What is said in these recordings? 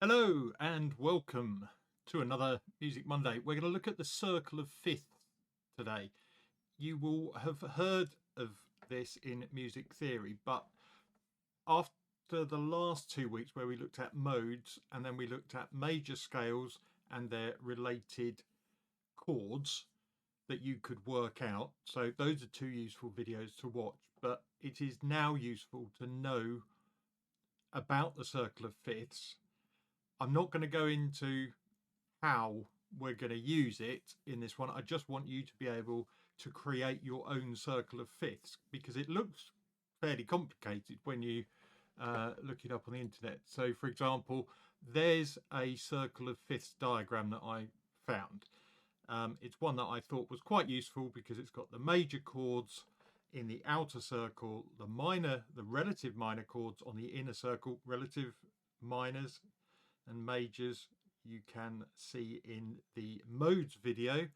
Hello and welcome to another Music Monday. We're going to look at the circle of fifths today. You will have heard of this in music theory, but after the last 2 weeks where we looked at modes and then we looked at major scales and their related chords that you could work out, so those are two useful videos to watch, but it is now useful to know about the circle of fifths. I'm not going to go into how we're going to use it in this one. I just want you to be able to create your own circle of fifths because it looks fairly complicated when you look it up on the internet. So for example, there's a circle of fifths diagram that I found. It's one that I thought was quite useful because it's got the major chords in the outer circle, the relative minor chords on the inner circle, relative minors and majors you can see in the modes video,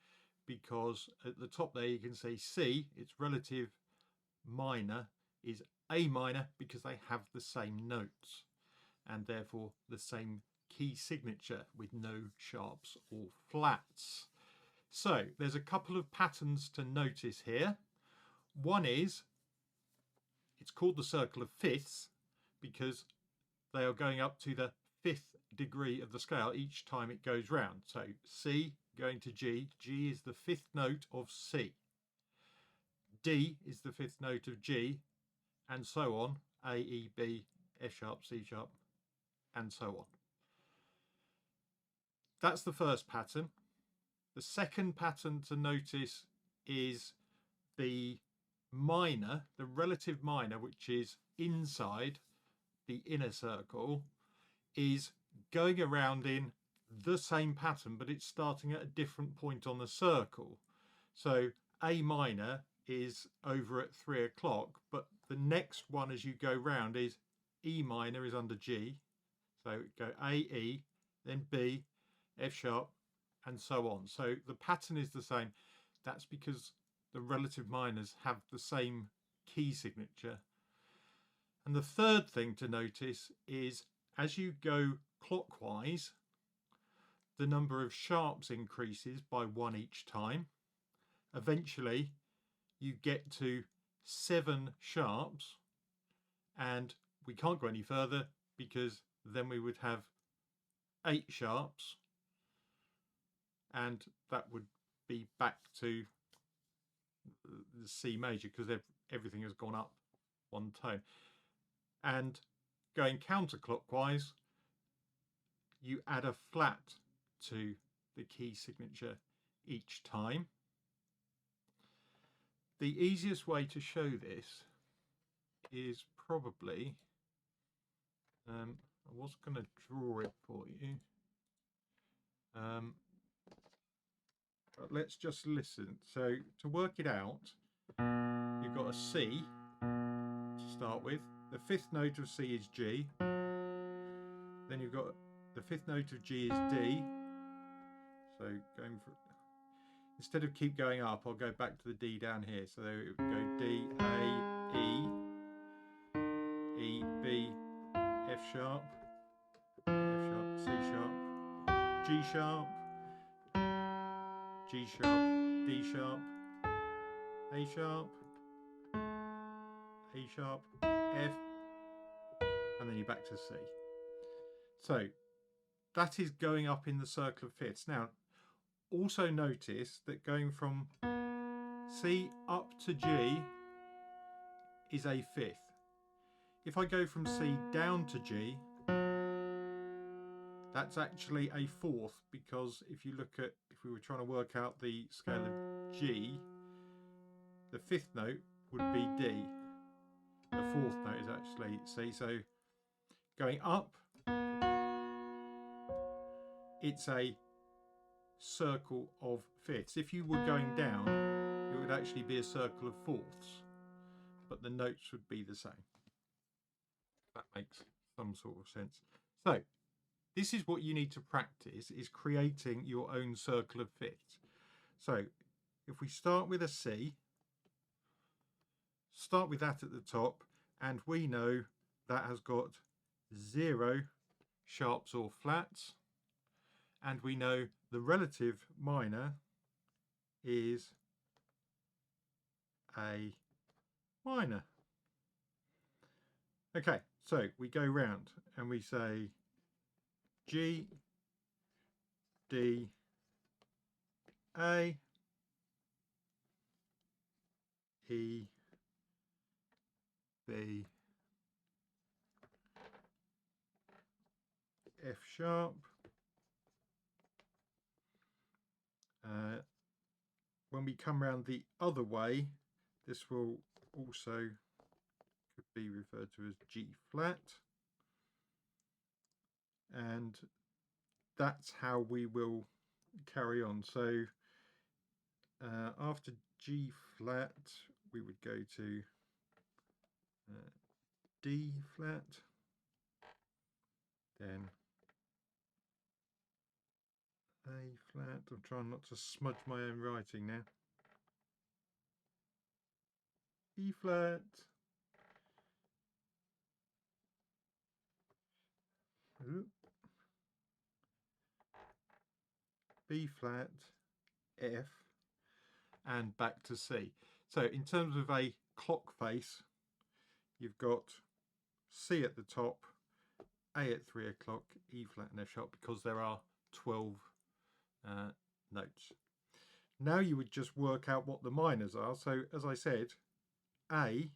because at the top there you can see C, its relative minor is A minor because they have the same notes and therefore the same key signature with no sharps or flats. So there's a couple of patterns to notice here. One is it's called the circle of fifths because they are going up to the fifth degree of the scale each time it goes round. So C going to G, G is the fifth note of C, D is the fifth note of G, and so on, A, E, B, F sharp, C sharp, and so on. That's the first pattern. The second pattern to notice is the minor, the relative minor, which is inside the inner circle, is going around in the same pattern, but it's starting at a different point on the circle. So A minor is over at 3 o'clock, but the next one as you go round is E minor is under G. So go A, E, then B, F sharp, and so on. So the pattern is the same. That's because the relative minors have the same key signature. And the third thing to notice is as you go clockwise, the number of sharps increases by 1 each time. Eventually, you get to 7 sharps, and we can't go any further because then we would have 8 sharps, and that would be back to the C major because everything has gone up 1 tone. And going counterclockwise, you add a flat to the key signature each time. The easiest way to show this is probably, I was going to draw it for you, but let's just listen. So to work it out, you've got a C to start with. The fifth note of C is G. Then you've got the fifth note of G is D. So going for, instead of keep going up, I'll go back to the D down here. So there it would go D, A, E, E, B, F sharp, C sharp, G sharp, G sharp, D sharp, A sharp, A sharp, F, and then you're back to C. So that is going up in the circle of fifths. Now, also notice that going from C up to G is a fifth. If I go from C down to G, that's actually a fourth, because if you look at, if we were trying to work out the scale of G, the fifth note would be D. The fourth note is actually C. So going up, it's a circle of fifths. If you were going down, it would actually be a circle of fourths, but the notes would be the same. That makes some sort of sense. So this is what you need to practice, is creating your own circle of fifths. So if we start with a C, start with that at the top, and we know that has got 0 sharps or flats, and we know the relative minor is A minor. Okay, so we go round and we say G, D, A, E, B, F sharp. When we come round the other way, this will also could be referred to as G flat, and that's how we will carry on. So after G flat we would go to D flat, then A flat. I'm trying not to smudge my own writing now. E flat, B flat, F, and back to C. So in terms of a clock face, you've got C at the top, A at 3 o'clock, E flat and F sharp, because there are 12 notes. Now you would just work out what the minors are. So as I said, A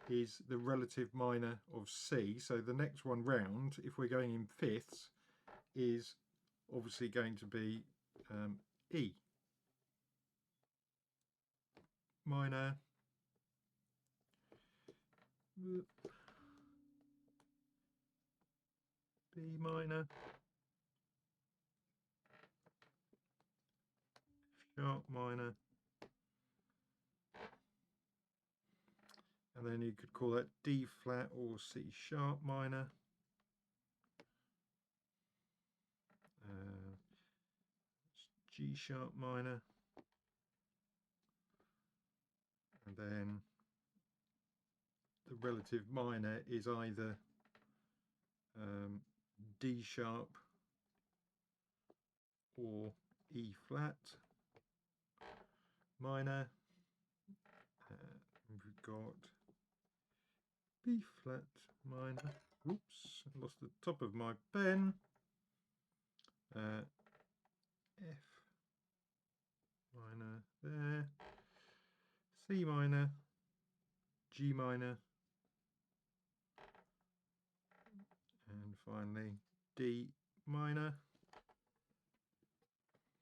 is the relative minor of C. So the next one round, if we're going in fifths, is obviously going to be E minor, B minor, F sharp minor, and then you could call that D flat or C sharp minor. G sharp minor, and then the relative minor is either D sharp or E flat minor. We've got B flat minor. Oops, I lost the top of my pen. F minor there, C minor, G minor, and finally D minor.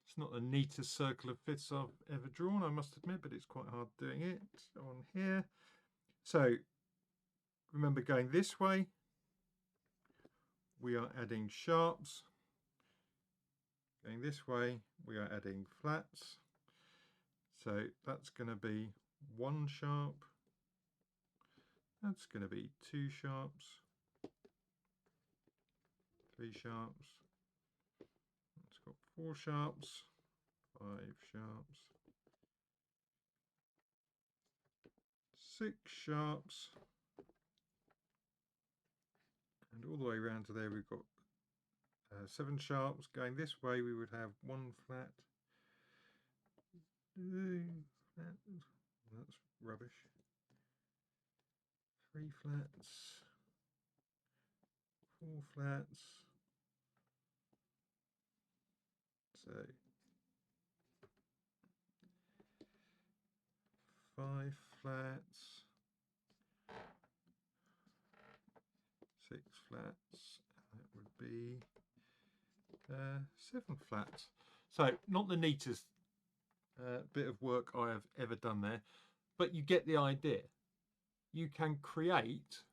It's not the neatest circle of fifths I've ever drawn, I must admit, but it's quite hard doing it on here. So remember, going this way, we are adding sharps. Going this way, we are adding flats. So that's going to be 1 sharp. That's going to be 2 sharps. 3 sharps. It's got 4 sharps. 5 sharps. 6 sharps. And all the way around to there we've got 7 sharps. Going this way we would have 1 flat, 2 flat, that's rubbish, 3 flats, 4 flats, so 5 flats, 6 flats, and that would be 7 flats. So not the neatest bit of work I have ever done there, but you get the idea. You can create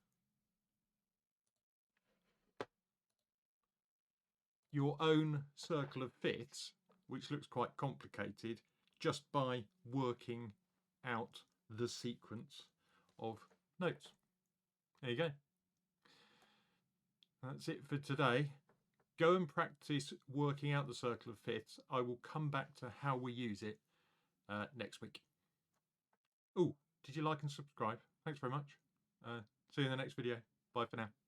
your own circle of fifths, which looks quite complicated, just by working out the sequence of notes. There you go. That's it for today. Go and practice working out the circle of fifths. I will come back to how we use it next week. Oh, did you like and subscribe? Thanks very much. See you in the next video. Bye for now.